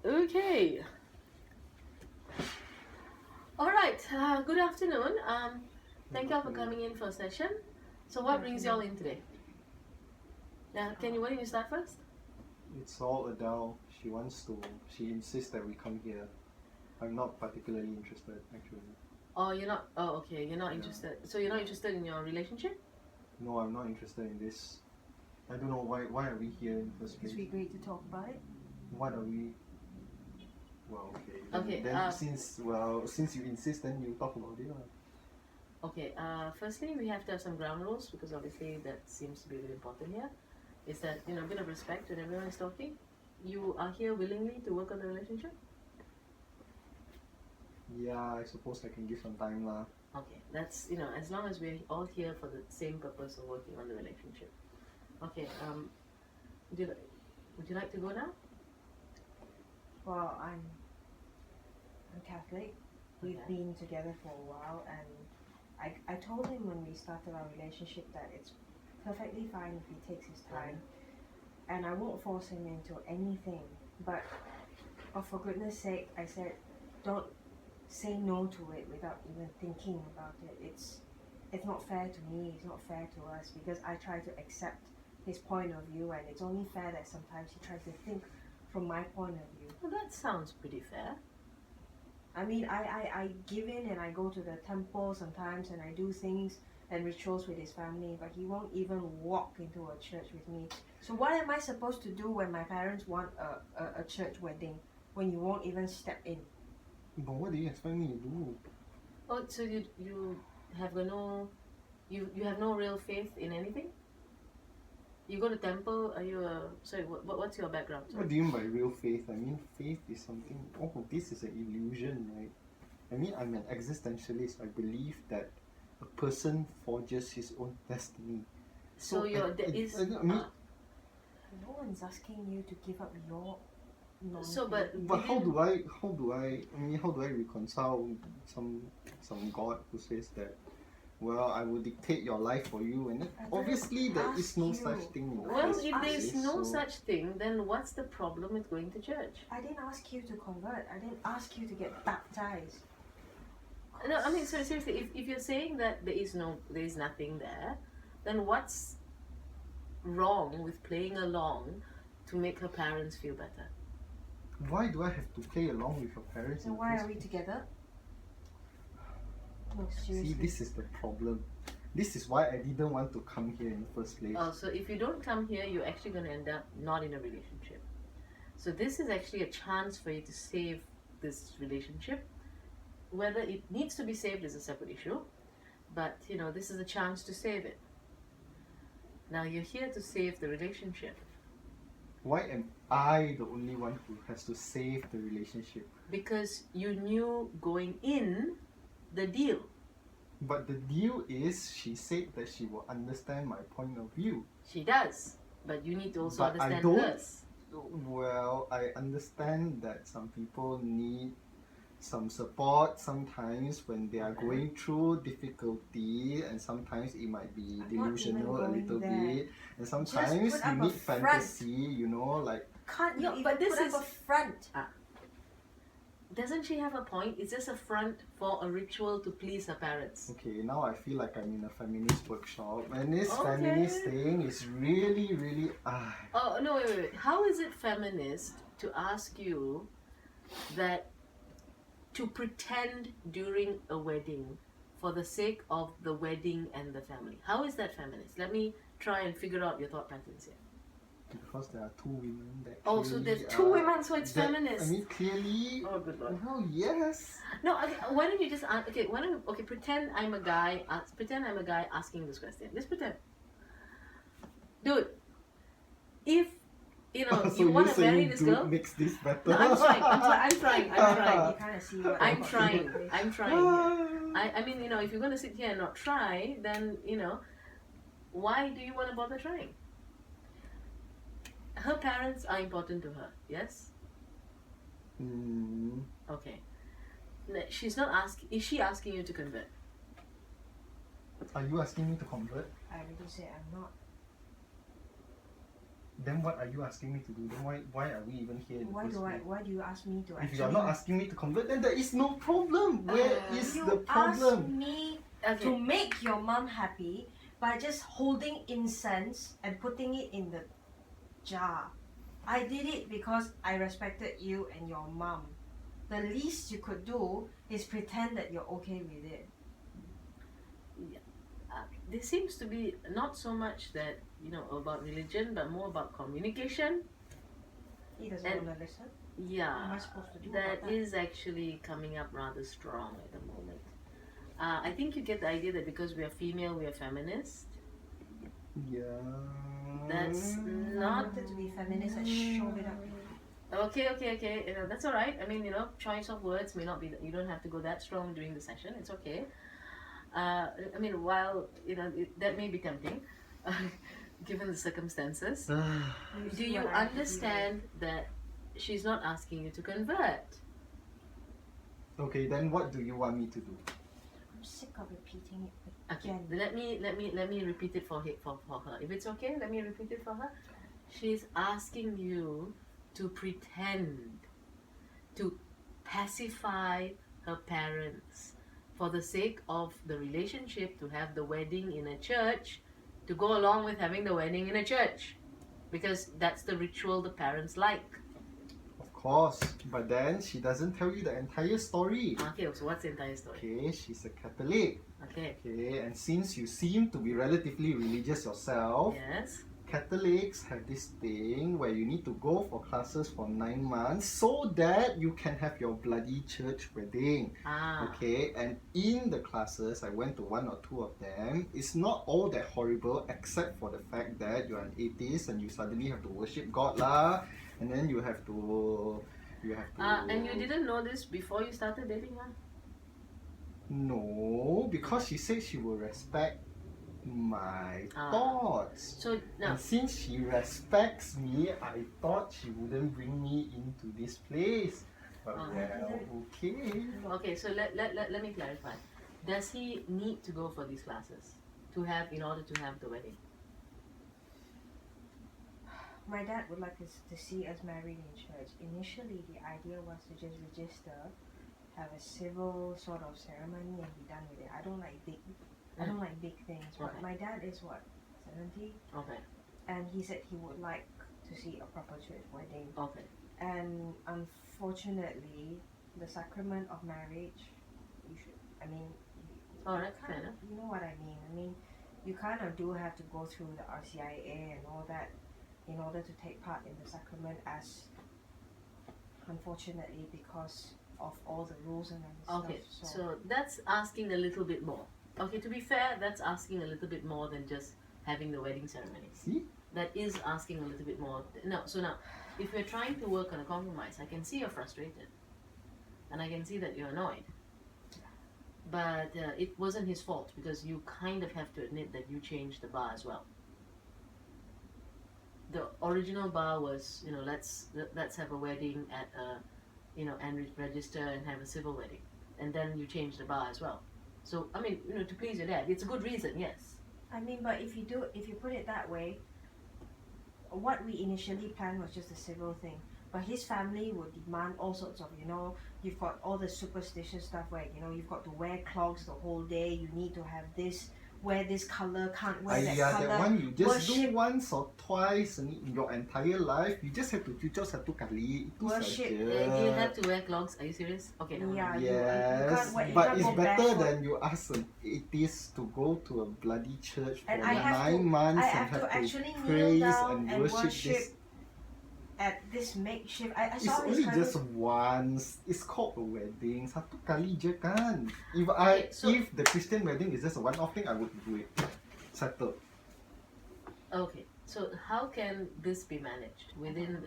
Okay. All right. Good afternoon. Thank you all for coming in for a session. So, what brings you all in today? Why don't you start first? It's all Adele. She insists that we come here. I'm not particularly interested, actually. Oh, you're not. Oh, okay. You're not Yeah. interested. So, you're not interested in your relationship? No, I'm not interested in this. I don't know why are we here in the first place? Because we agreed to talk about it. What are we? Well, okay. Okay, Then since you insist, then you talk about it. Okay. Firstly, we have to have some ground rules because obviously that seems to be really important here. Is that a bit of respect when everyone is talking? You are here willingly to work on the relationship? Yeah, I suppose I can give some time lah. Okay, that's as long as we're all here for the same purpose of working on the relationship. Okay, would you like to go now? Well, I'm Catholic. We've Okay. been together for a while, and I told him when we started our relationship that it's perfectly fine if he takes his time, and I won't force him into anything. But for goodness sake, I said, don't say no to it without even thinking about it. It's not fair to me. It's not fair to us because I try to accept his point of view, and it's only fair that sometimes he tries to think from my point of view. Well, that sounds pretty fair. I mean, I give in and I go to the temple sometimes and I do things and rituals with his family, but he won't even walk into a church with me. So what am I supposed to do when my parents want a church wedding when you won't even step in? But what do you expect me to do? Oh, so you have you have no real faith in anything? You go to temple? Are you what's your background? What do you mean by real faith? I mean, faith is something. Oh, this is an illusion, right? I mean, I'm an existentialist. I believe that a person forges his own destiny. So I mean, No one's asking you to give up your non-faith. So, but how do I reconcile some God who says that, well, I will dictate your life for you, and then obviously there is no such thing in the well, first if there's place, no so- such thing, then what's the problem with going to church? I didn't ask you to convert. I didn't ask you to get baptized. No, I mean, so seriously, if you're saying that there is nothing there, then what's wrong with playing along to make her parents feel better? Why do I have to play along with your parents? So in the why first are we place? together? No, See, seriously. this is the problem. This is why I didn't want to come here in the first place. Oh, so if you don't come here, you're actually going to end up not in a relationship. So this is actually a chance for you to save this relationship. Whether it needs to be saved is a separate issue, but this is a chance to save it. Now you're here to save the relationship Why am I the only one who has to save the relationship? because you knew going in the deal. But the deal is, she said that she will understand my point of view. She does, but you need to also But I understand don't. hers. Well, I understand that some people need some support sometimes when they are going through difficulty, and sometimes it might be I'm not delusional even a little going there. bit, and sometimes put up you a need front. fantasy, like Can't you No, even but this put is- up a front? Doesn't she have a point? It's just a front for a ritual to please her parents. okay, now I feel like I'm in a feminist workshop, and this Okay. feminist thing is really Oh, no, wait. How is it feminist to ask you that to pretend during a wedding for the sake of the wedding and the family? How is that feminist? Let me try and figure out your thought patterns here. because there are two women that Oh, so clearly there's two are- women, so it's that- feminist. I mean, clearly. Oh, good lord. Well, yes. No, okay, why don't you just pretend I'm a guy. Pretend I'm a guy asking this question. Just pretend, dude. If So you want you're to marry saying this dude girl. makes this better. No, I'm trying. I'm trying. You kind of see what I'm what trying. taking place. I'm trying. Here. I mean, if you're gonna sit here and not try, then why do you want to bother trying? Her parents are important to her. Yes. Mm, Okay. She's not asking. Is she asking you to convert? are you asking me to convert? I already said I'm not. then what are you asking me to do? Then why are we even here in the Why first place? why do you ask me to If actually? you're not asking me to convert, then there is no problem. Where is You the problem? asked me Okay. to make your mom happy by just holding incense and putting it in the jar. I did it because I respected you and your mom. The least you could do is pretend that you're okay with it. There seems to be not so much that about religion, but more about communication. He doesn't And- want to listen. What am Yeah, I supposed to do that about that? is actually coming up rather strong at the moment. I think you get the idea that because we are female, we are feminist. Yeah. That's I not wanted to be feminist and shove it up. okay. That's all right. I mean, choice of words may not be. You don't have to go that strong during the session. It's okay. I mean, while that may be tempting, given the circumstances. Do see you what I have to deal with. understand that she's not asking you to convert? Okay, then what do you want me to do? I'm sick of repeating it Okay, again. let me repeat it for her. If it's okay, let me repeat it for her. She's asking you to pretend, to pacify her parents for the sake of the relationship, to have the wedding in a church, to go along with having the wedding in a church, because that's the ritual the parents like. Of course, but then she doesn't tell you the entire story. Okay, so what's the entire story? Okay, she's a Catholic. Okay. Okay, and since you seem to be relatively religious yourself, Yes. Catholics have this thing where you need to go for classes for 9 months so that you can have your bloody church wedding. Ah. Okay, and in the classes, I went to 1 or 2 of them. It's not all that horrible except for the fact that you're an atheist and you suddenly have to worship God lah, and then you have to. And you didn't know this before you started dating her? No, because she said she will respect my thoughts. So now, And since she respects me, I thought she wouldn't bring me into this place. But well, okay. okay, so let me clarify. Does he need to go for these classes in order to have the wedding? My dad would like us to see us married in church. Initially, the idea was to just register, have a civil sort of ceremony, and be done with it. I don't like big things. But Okay. my dad is what, 70, Okay. and he said he would like to see a proper church wedding. Okay. And unfortunately, the sacrament of marriage, you should. I mean, All right. Fair kind enough. of, you know what I mean. I mean, you kind of do have to go through the RCIA and all that in order to take part in the sacrament, as unfortunately because of all the rules and Okay. stuff. So that's asking a little bit more. Okay. To be fair, that's asking a little bit more than just having the wedding ceremony. See? That is asking a little bit more. No. So now, if we're trying to work on a compromise, I can see you're frustrated, and I can see that you're annoyed. But it wasn't his fault, because you kind of have to admit that you changed the bar as well. The original bar was, let's have a wedding at and register and have a civil wedding, and then you change the bar as well. So I mean, to please your dad, it's a good reason, yes. I mean, but if you put it that way, what we initially planned was just a civil thing. But his family would demand all sorts of, you've got all the superstitious stuff where, you've got to wear clogs the whole day, you need to have this, wear this colour, can't wear that colour. That one you just do Worship. once or twice in your entire life. You just have to cucur satu kali. Itu Worship. saja. Do you have to wear clogs? Are you serious? Okay, no. Yeah, you Yes, can't but go it's better barefoot. than you ask an atheist to go to a bloody church for And I have 9 months I and have to actually kneel praise down and worship this. at this makeshift. I It's saw his only family. just once. It's called a wedding. Satu kali je kan. Okay, so- If the Christian wedding is just a one-off thing, I would do it. Settled. Okay, so how can this be managed within?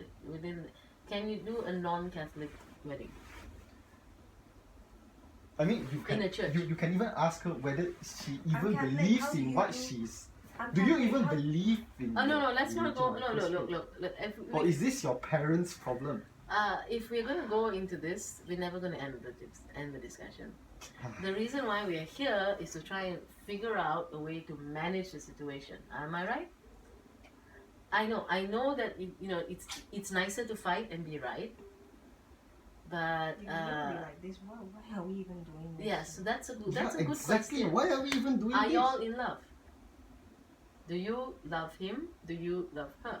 Can you do a non-Catholic wedding? I mean, you can In a church. You can even ask her whether she even Catholic, believes how do in you what do- she's. I'm Do you Catholic, even how- believe in? Oh no, your let's not religion go. in the No, first place? look. Or is this your parents' problem? If we're going to go into this, we're never going to end the discussion. The reason why we are here is to try and figure out a way to manage the situation. Am I right? I know that it's nicer to fight and be right, but You can't be like this. Why are we even doing this? yeah. So that's a good exactly. question. Why are we even doing Are this? y'all in love? Do you love him? Do you love her?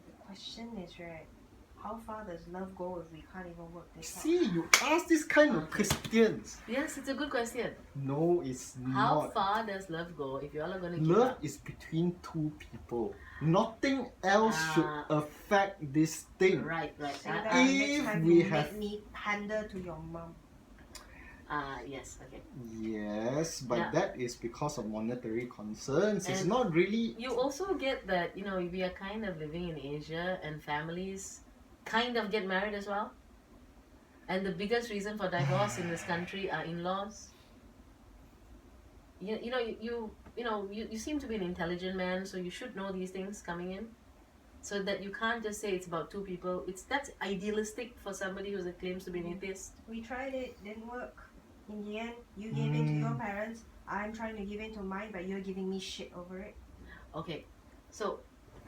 The question is, right, how far does love go if we can't even work this out? See, you ask this kind of Okay. questions. Yes, it's a good question. No, it's How not. far does love go if y'all are gonna give Love up? is between two people. Nothing else should affect this thing. Right. Say that If next time we you have- make me pander to your mom. Yes, okay. Yes, but Yeah. that is because of monetary concerns. It's And not really. You also get that, we are kind of living in Asia and families kind of get married as well. And the biggest reason for divorce in this country are in-laws. You seem to be an intelligent man, so you should know these things coming in. So that you can't just say it's about two people. That's idealistic for somebody who claims to be an atheist. We tried it, didn't work. In the end, you gave in to your parents. I'm trying to give in to mine, but you're giving me shit over it. Okay, so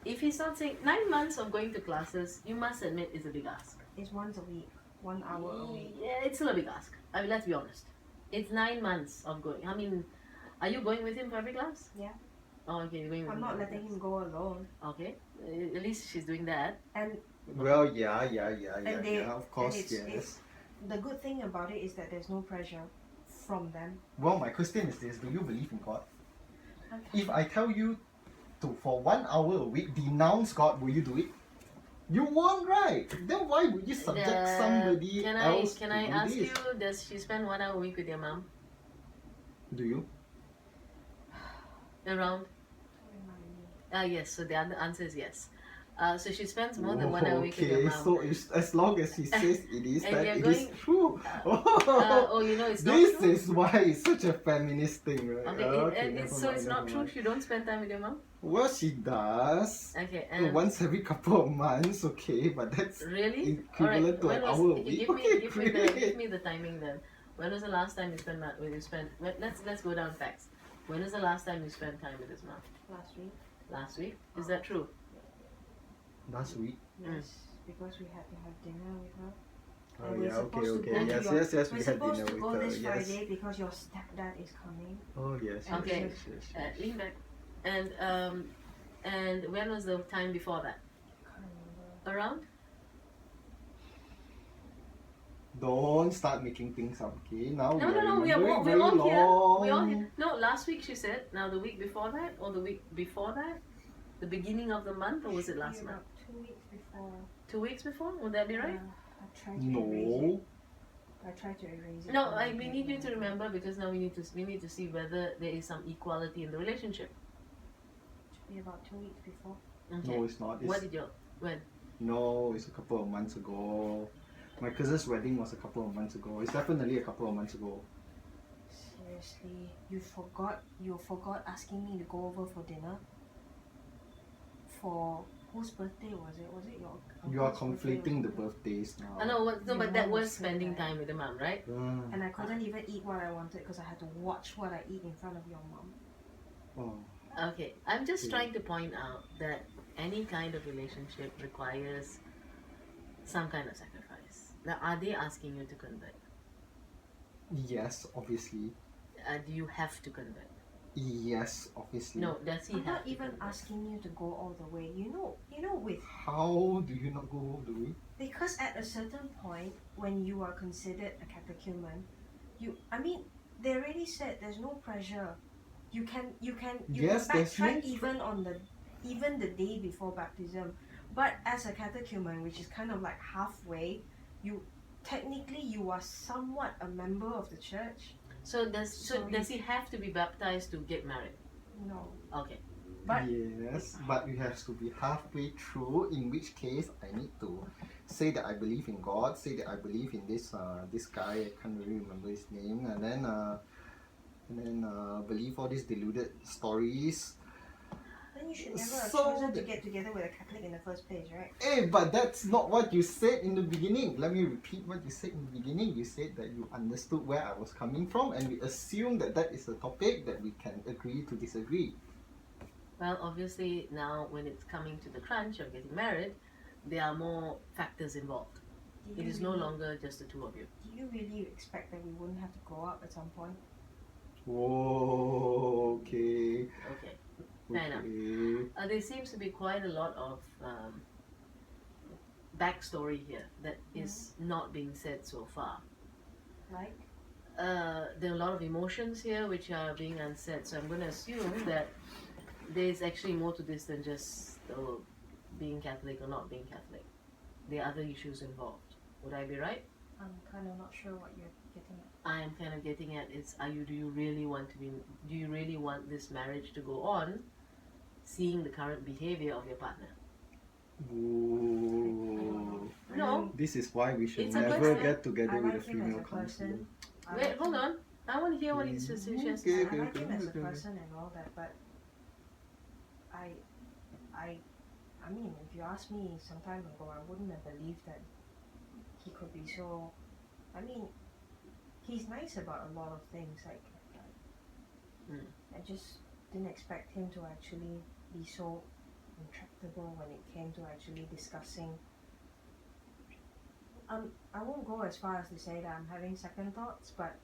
if he's not saying 9 months of going to classes, you must admit it's a big ask. It's once a week, 1 hour a week. Yeah, it's still a big ask. I mean, let's be honest. It's 9 months of going. I mean, are you going with him for every class? Yeah. Oh, okay, you're going with I'm him. not for every letting class. him go alone. Okay, at least she's doing that. And Well, yeah. Of course, and yes. the good thing about it is that there's no pressure from them. Well, my question is this: do you believe in God? Okay. If I tell you to for 1 hour a week denounce God, will you do it? You won't, right? Then why would you subject somebody else Can to I do ask this? you, does she spend 1 hour a week with your mom? Do you? Around? Yes, so the answer is yes. So she spends more than 1 hour a week with your Okay, mom. so as long as he says it is, And that you're it is going- true. It's not This true? is why it's such a feminist thing, right? Okay, never so mind, it's not never true? mind. You don't spend time with your mom? Well, she does. Okay, and Once every couple of months, okay, but that's really? equivalent to When an was- hour a okay, week. give me the timing then. When was the last time you spent? Let's go down facts. When was the last time you spent time with his mom? Last week. Last week? Is that true? Last week. Yes, because we had to have dinner with her. Oh And we're yeah, okay, supposed to okay. go Yes, to your- yes, yes. We're We had supposed dinner to with go her. this Yes. Friday because your stepdad is coming. Oh yes. yes, Okay. Yes, yes, yes. Lean back. And when was the time before that? Can't remember. Around? Don't start making things up, okay? Now No, we are no. We're remembering all very here. long. We're all here. No, last week she said. Now the week before that, or the week before that, the beginning of the month, or was it last Should be month? about 2 weeks before. 2 weeks before? Would that be right? I tried to erase it. No. I tried to erase it. No, from my we head need you and to I remember because now we need to see whether there is some equality in the relationship. Should be about 2 weeks before. Okay. No, it's not. What It's, did you? When? no, it's a couple of months ago. My cousin's wedding was a couple of months ago. It's definitely a couple of months ago. Seriously, you forgot asking me to go over for dinner. For whose birthday was it? Was it your? You are uncle's birthday or conflating the something? birthdays now. I know. No, Your but that mom was was so spending bad. time with the mom, right? And I couldn't even eat what I wanted because I had to watch what I eat in front of your mom. Oh. Okay. I'm just Okay. trying to point out that any kind of relationship requires some kind of sacrifice. Now, are they asking you to convert? Yes, obviously. Do you have to convert? Yes, obviously. No. Does he I'm have not to even convert? asking you to go all the way. You know with How do you not go all the way? because at a certain point when you are considered a catechumen, they already said there's no pressure. You can Yes, there's no backtrack even the day before baptism. But as a catechumen, which is kind of like halfway, technically you are somewhat a member of the church. So does So he have to be baptized to get married? No. Okay. But Yes, but you have to be halfway through, in which case I need to say that I believe in God, say that I believe in this guy, I can't really remember his name, and then believe all these deluded stories. then you should never have So chosen to the- get together with a Catholic in the first place, right? Hey, but that's not what you said in the beginning. Let me repeat what you said in the beginning. You said that you understood where I was coming from, and we assume that that is a topic that we can agree to disagree. Well, obviously now when it's coming to the crunch of getting married, there are more factors involved. Do It you is no really- longer just the two of you. Do you really expect that we wouldn't have to grow up at some point? Whoa, okay. Okay, fair enough. Okay. There seems to be quite a lot of backstory here that is not being said so far. Like, There are a lot of emotions here which are being unsaid, so I'm going to assume that there's actually more to this than just being Catholic or not being Catholic. There are other issues involved. Would I be right? I'm kind of not sure what you're getting at. I am kind of getting at is, do you really want to be, do you really want this marriage to go on, seeing the current behavior of your partner? Ooh. No. This is why we should It's a never question. get together I with a like him as female a counselor. person. I Wait, like hold him- on. I want to hear what he says. Okay, I okay, like him as a okay. person and all that, but I mean, if you asked me some time ago, I wouldn't have believed that he could be so. I mean, he's nice about a lot of things. Like, Mm. I just didn't expect him to actually be so intractable when it came to actually discussing. I won't go as far as to say that I'm having second thoughts, but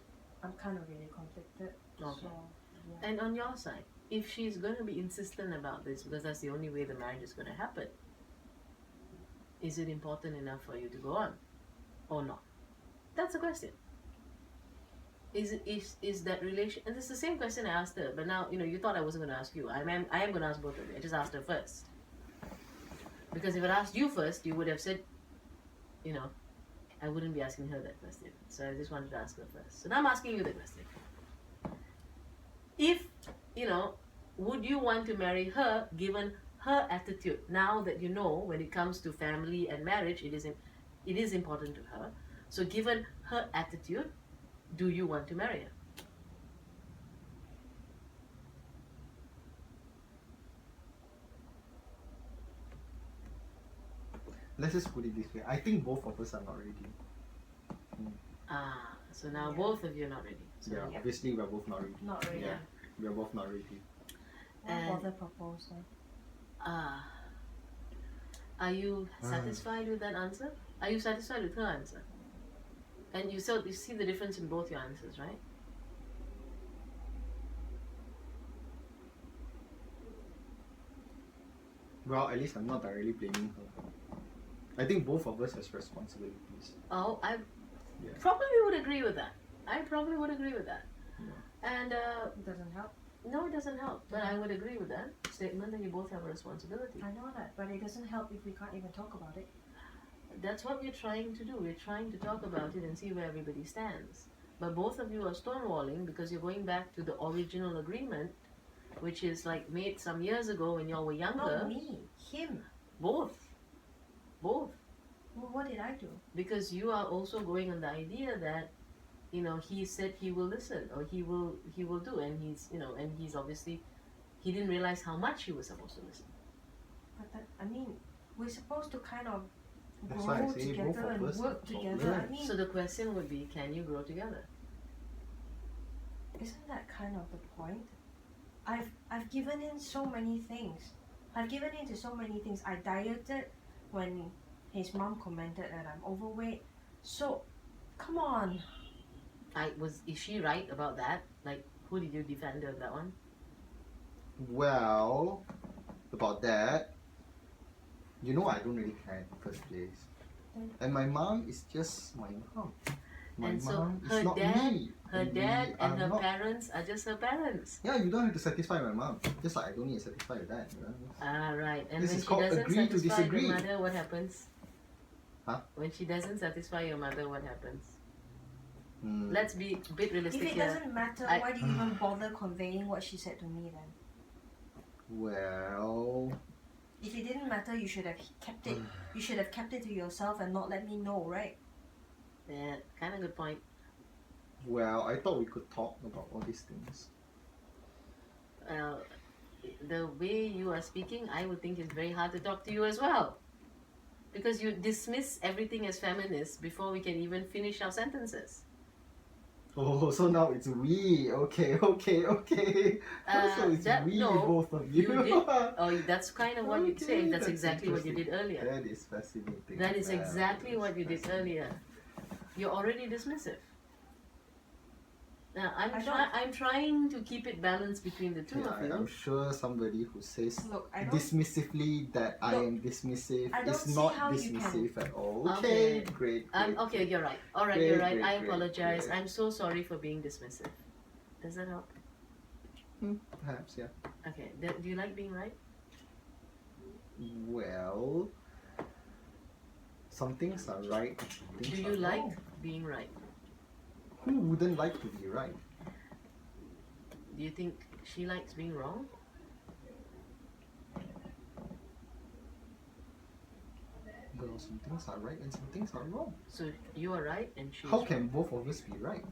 I'm kind of really conflicted. Okay. So, yeah. And on your side, if she's going to be insistent about this because that's the only way the marriage is going to happen, is it important enough for you to go on or not? That's the question. Is that relation? And it's the same question I asked her, but now you thought I wasn't going to ask you. I am going to ask both of you. I just asked her first because if I asked you first, you would have said, I wouldn't be asking her that question. So I just wanted to ask her first. So now I'm asking you the question. If, would you want to marry her given her attitude? Now that you know when it comes to family and marriage, it is important to her. So given her attitude, do you want to marry her? Let's just put it this way. I think both of us are not ready. So now Yeah. both of you are not ready. So Yeah, Yeah. obviously we're both not ready. Not really. Yeah, we're both not ready. Why And- bother propose then? Are you satisfied with that answer? Are you satisfied with her answer? And you see the difference in both your answers, right? Well, at least I'm not directly blaming her. I think both of us has responsibilities. Oh, I Yeah. probably would agree with that. I probably would agree with that. And It doesn't help. no, it doesn't help. But I would agree with that statement that you both have a responsibility. I know that, but it doesn't help if we can't even talk about it. That's what we're trying to do. We're trying to talk about it and see where everybody stands. But both of you are stonewalling because you're going back to the original agreement, which is like made some years ago when y'all were younger. Not me, him. Both. Well, what did I do? Because you are also going on the idea that, he said he will listen or he will do, and he's obviously, he didn't realize how much he was supposed to listen. But that, I mean, we're supposed to kind of That's why I grow say both together of and us work have together. I learned. mean, So the question would be, can you grow together? isn't that kind of the point? I've given in so many things. I've given in to so many things. I dieted when his mom commented that I'm overweight. So, come on. Is she right about that? Like, who did you defend her of that one? Well, about that, I don't really care in the first place. And my mom is just my mom. My And so mom her is not dad- me. Her we dad and are her not- parents are just her parents. Yeah, you don't have to satisfy my mom. Just like I don't need to satisfy your dad. Right. And This when is she called doesn't agree to satisfy disagree. your mother, what happens? Huh? When she doesn't satisfy your mother, what happens? Hmm. Let's be a bit If realistic it here. doesn't matter, I- why do you even bother conveying what she said to me then? Well, If it didn't matter, you should have kept it. You should have kept it to yourself and not let me know, right? Yeah, kind of good point. I thought we could talk about all these things. The way you are speaking, I would think it's very hard to talk to you as well. Because you dismiss everything as feminist before we can even finish our sentences. Oh, so now it's we. Okay. So it's That we, no, both of you. you did. Oh, that's kind of what you'd say. Okay, That's exactly what you did interesting. earlier. That is fascinating. That is Well, exactly that's what you did fascinating. earlier. You're already dismissive. Now I don't- I'm trying to keep it balanced between the two Yeah, of you. I'm sure somebody who says Look, I don't. dismissively that I Look, am dismissive I don't is see not how you can- dismissive at all. Okay. Okay, great. Okay, great. you're right. All right, Great, you're right. great, I great, apologize. great. I'm so sorry for being dismissive. Does that help? Perhaps, yeah. Okay. Do you like being right? Well, some things are right. Some things Do are you like wrong. being right? Who wouldn't like to be right? Do you think she likes being wrong? Well, some things are right and some things are wrong. So you are right and she's How wrong. can both of us be right?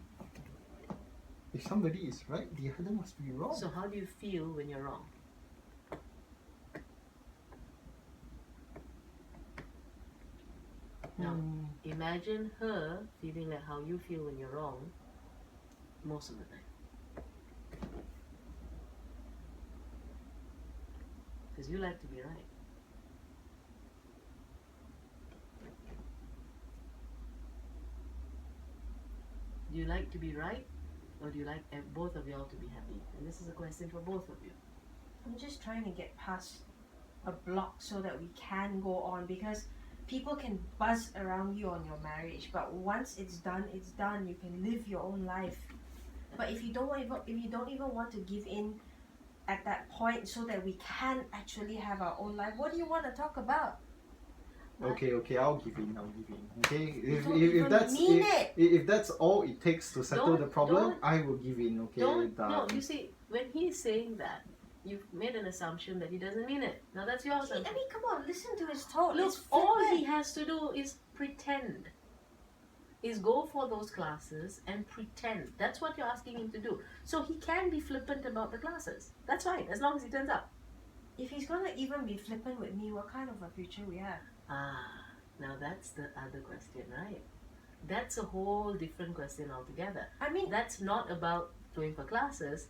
If somebody is right, the other must be wrong. So how do you feel when you're wrong? Now, imagine her feeling like how you feel when you're wrong most of the time. Because you like to be right. Do you like to be right? Or do you like both of y'all to be happy? And this is a question for both of you. I'm just trying to get past a block so that we can go on, because people can buzz around you on your marriage, but once it's done, it's done. You can live your own life. But if you don't even want to give in at that point so that we can actually have our own life, what do you want to talk about? Okay, I'll give in. Okay, don't even mean it. if that's all it takes to settle the problem, Don't- I will give in. Okay, No, done. you see, when he's saying that, you've made an assumption that he doesn't mean it. Now that's your I assumption. mean, come on, listen to his tone. Look, It's all flippant. he has to do is pretend. Is go for those classes and pretend. That's what you're asking him to do. So he can be flippant about the classes. That's fine, as long as he turns up. If he's gonna even be flippant with me, what kind of a future we have? Now that's the other question, right? That's a whole different question altogether. I mean, That's not about going for classes.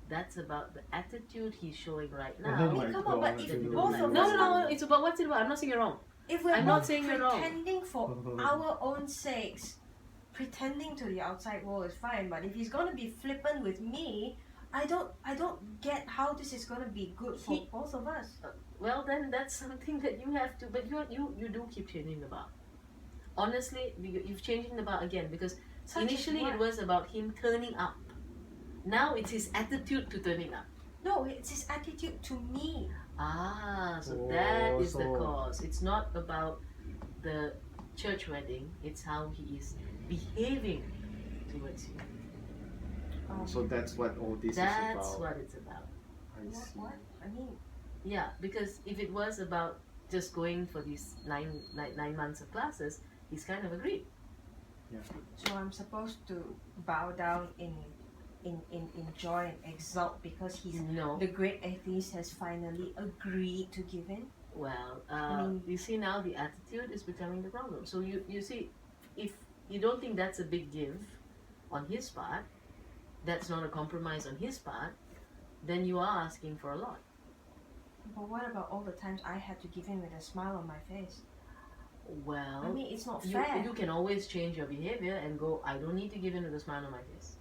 That's about the attitude he's showing right Oh now. my come on, but God, if I don't both know. of No, us no, no. It's about what's it about. I'm not saying you're wrong. if we're I'm not both saying you're wrong. pretending for our own sakes, pretending to the outside world is fine. But if he's gonna be flippant with me, I don't get how this is gonna be good for He- both of us. Well, then that's something that you have to. But you do keep changing the bar. Honestly, you've changing the bar again because Such as initially what? it was about him turning up. Now it's his attitude to turning up. No, it's his attitude to me. So that is the so- cause. It's not about the church wedding. It's how he is behaving towards you. So that's what all this That's is about. what it's about. I What? see. What? I mean, Yeah, because if it was about just going for these nine months of classes, he's kind of agreed. so I'm supposed to bow down in joy and exult because he's No. the great atheist has finally agreed to give in. Well, mean- you see now the attitude is becoming the problem. So you see, if you don't think that's a big give on his part, that's not a compromise on his part, then you are asking for a lot. But what about all the times I had to give in with a smile on my face? Well, I mean, it's not you, fair. you can always change your behavior and go, I don't need to give in with a smile on my face.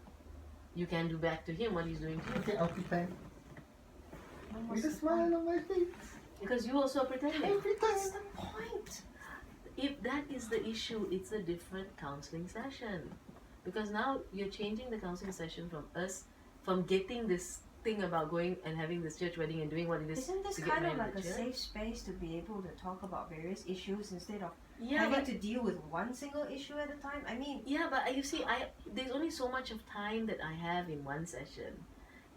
You can do back to him what he's doing to you. Okay, I'll pretend Then with what's a the smile point? on my face. Because you also are pretending. Every What's time. the point? If that is the issue, it's a different counseling session. Because now you're changing the counseling session from getting this thing about going and having this church wedding and doing what it is Isn't this to get kind of married like in a the church. safe space to be able to talk about various issues instead of Yeah, having but to deal with one single issue at a time? I mean, yeah, but you see, there's only so much of time that I have in one session,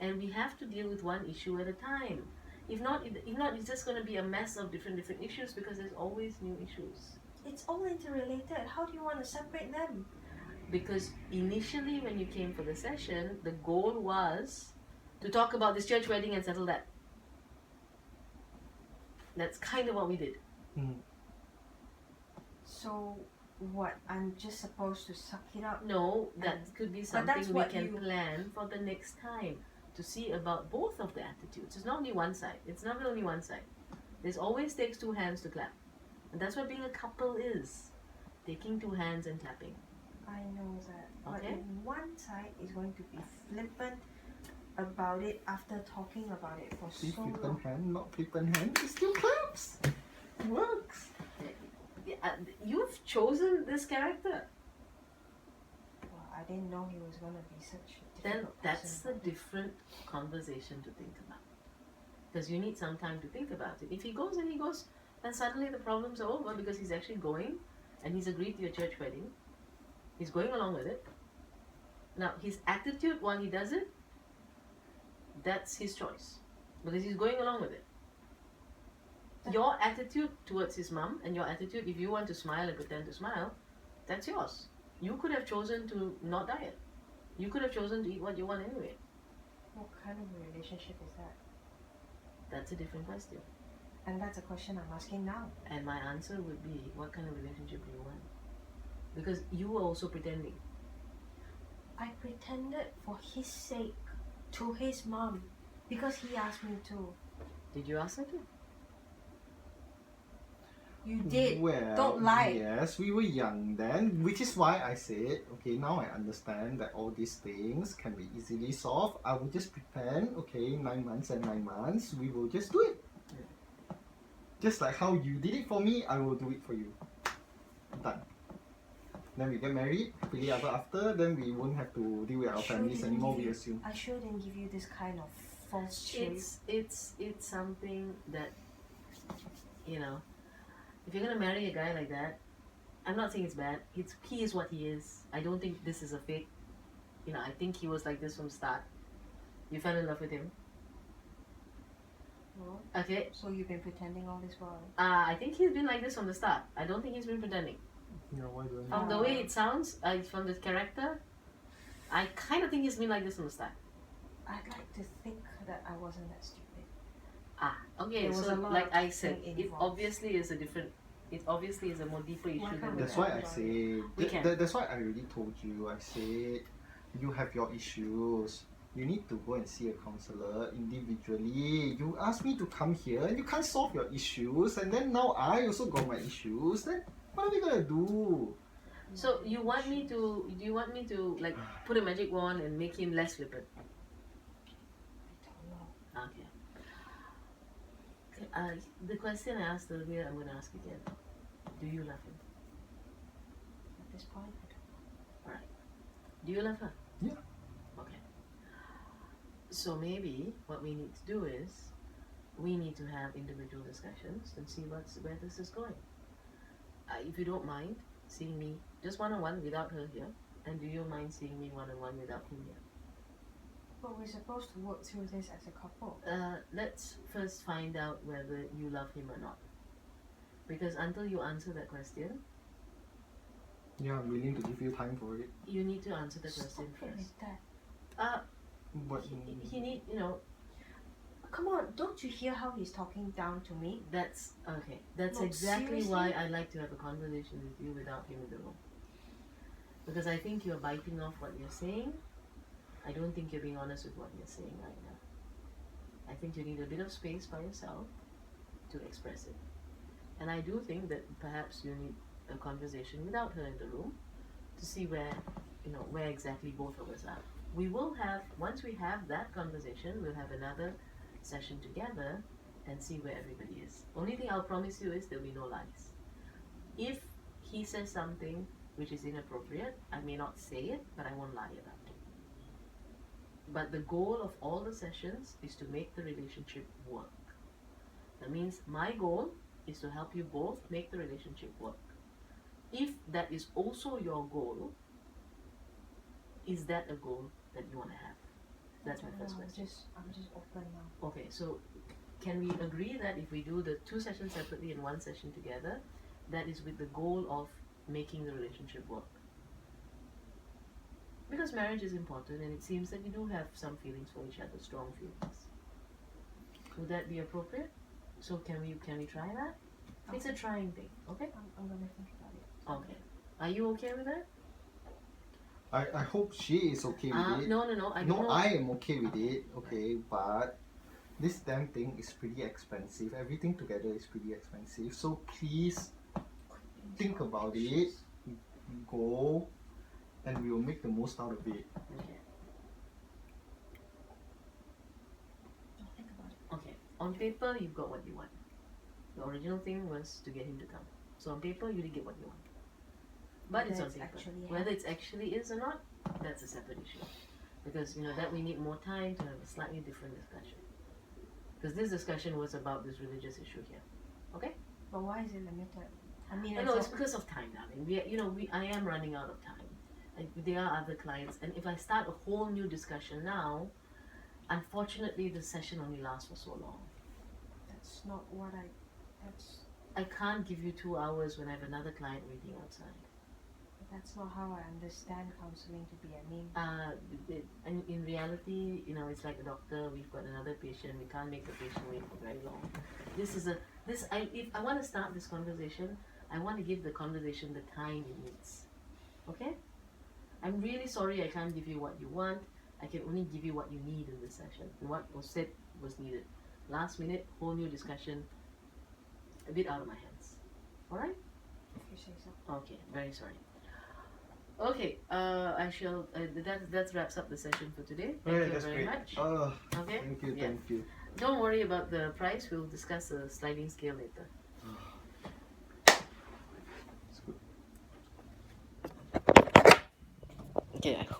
and we have to deal with one issue at a time. If not, it's just going to be a mess of different issues because there's always new issues. it's all interrelated. How do you want to separate them? Because initially, when you came for the session, the goal was to talk about this church wedding and settle that. That's kind of what we did. So what, I'm just supposed to suck it up? No, that could be But that's something we what can you- plan for the next time to see about both of the attitudes. It's not only one side. It's never only one side. There's always takes two hands to clap. And that's what being a couple is. Taking two hands and clapping. I know that. But Okay. if one side is going to be flippant about it after talking about it for See, so flippant long. hand, not flippant hand, it still claps. It works. Yeah, you've chosen this character. Well, I didn't know he was gonna be such a Then difficult that's person. a different conversation to think about. Because you need some time to think about it. If he goes and he goes, then suddenly the problems are over because he's actually going and he's agreed to your church wedding. He's going along with it. Now, his attitude while he does it, that's his choice. Because he's going along with it. Your attitude towards his mum and your attitude, if you want to smile and pretend to smile, that's yours. You could have chosen to not diet. You could have chosen to eat what you want anyway. What kind of a relationship is that? That's a different question. And that's a question I'm asking now. And my answer would be, what kind of relationship do you want? Because you were also pretending. I pretended for his sake to his mom because he asked me to. Did you ask her to? You did. Well, Don't lie. Yes, we were young then, which is why I said, okay, now I understand that all these things can be easily solved. I will just pretend, okay, 9 months and 9 months, we will just do it. Just like how you did it for me, I will do it for you. Done. Then we get married, happily ever after, then we won't have to deal with our families didn't anymore, give we you- assume. I sure didn't give you this kind of false cheer. It's something that, you know, if you're gonna marry a guy like that, I'm not saying it's bad. He is what he is. I don't think this is a fake. You know, I think he was like this from the start. You fell in love with him. No? Okay. So you've been pretending all this while. I think he's been like this from the start. I don't think he's been pretending. Yeah, why do I From the way it sounds, from the character, I kind of think he's been like this from the start. I'd like to think that I wasn't that stupid. Okay, There was so a lot like of I said, thing it involved. obviously is a different. It obviously is a more deeper issue than can't That's that. why I say, We can. that's why I already told you, I said, you have your issues. You need to go and see a counselor individually. You asked me to come here and you can't solve your issues, and then now I also got my issues, then what are we gonna do? So you want me to? Do you want me to like put a magic wand and make him less flippant? I don't know. Okay. The question I asked earlier, I'm going to ask again. Do you love him? At this point, I don't Do you love her? Yeah. Okay. So maybe what we need to do is we need to have individual discussions and see where this is going. If you don't mind seeing me just one-on-one without her here, and do you mind seeing me one-on-one without him here? But we're supposed to work through this as a couple. Let's first find out whether you love him or not. Because until you answer that question, Yeah, I'm willing to give you time for it. you need to answer the Stop question it first. like that. But He need, you know, Come on, don't you hear how he's talking down to me? that's okay. That's No, exactly seriously? why I like to have a conversation with you without him in the room. Because I think you're biting off what you're saying. I don't think you're being honest with what you're saying right now. I think you need a bit of space by yourself to express it. And I do think that perhaps you need a conversation without her in the room to see where exactly both of us are. We will have, once we have that conversation, we'll have another session together and see where everybody is. Only thing I'll promise you is there'll be no lies. If he says something which is inappropriate, I may not say it, but I won't lie about it. But the goal of all the sessions is to make the relationship work. That means my goal is to help you both make the relationship work. If that is also your goal, is that a goal that you want to have? That's my first question. I'm just open now. Okay, so can we agree that if we do the 2 sessions separately and 1 session together, that is with the goal of making the relationship work? Because marriage is important and it seems that you do have some feelings for each other, strong feelings. Would that be appropriate? So can we try that? It's a trying thing, okay? I'm gonna think about it. Okay. Are you okay with that? I hope she is okay with it. No. I don't No, know. I am okay with it. Okay, but this damn thing is pretty expensive. Everything together is pretty expensive. So please think about it. Go, and we will make the most out of it. Okay. I'll think about it. Okay. On paper, you've got what you want. The original thing was to get him to come. So on paper, you did get what you want. But it's on Whether paper. actually Whether it's actually is or not, that's a separate issue. Because that we need more time to have a slightly different discussion. Because this discussion was about this religious issue here. Okay? But why is it limited? I mean, No, it's because of time, darling. I am running out of time. There are other clients, and if I start a whole new discussion now, unfortunately, the session only lasts for so long. that's not what I can't give you 2 hours when I have another client waiting outside. that's not how I understand counselling to be. I mean, And in reality, it's like a doctor. We've got another patient. We can't make the patient wait for very long. If I want to start this conversation, I want to give the conversation the time it needs. Okay? I'm really sorry I can't give you what you want. I can only give you what you need in this session. And what was said was needed. Last minute, whole new discussion. A bit out of my hands. Alright? if you say so. Okay, very sorry. Okay, I shall. That wraps up the session for today. Thank Alright, you that's very great. much. Oh, Okay. thank you, Yeah. thank you. Don't worry about the price. We'll discuss the sliding scale later. It's good. Okay, I hope.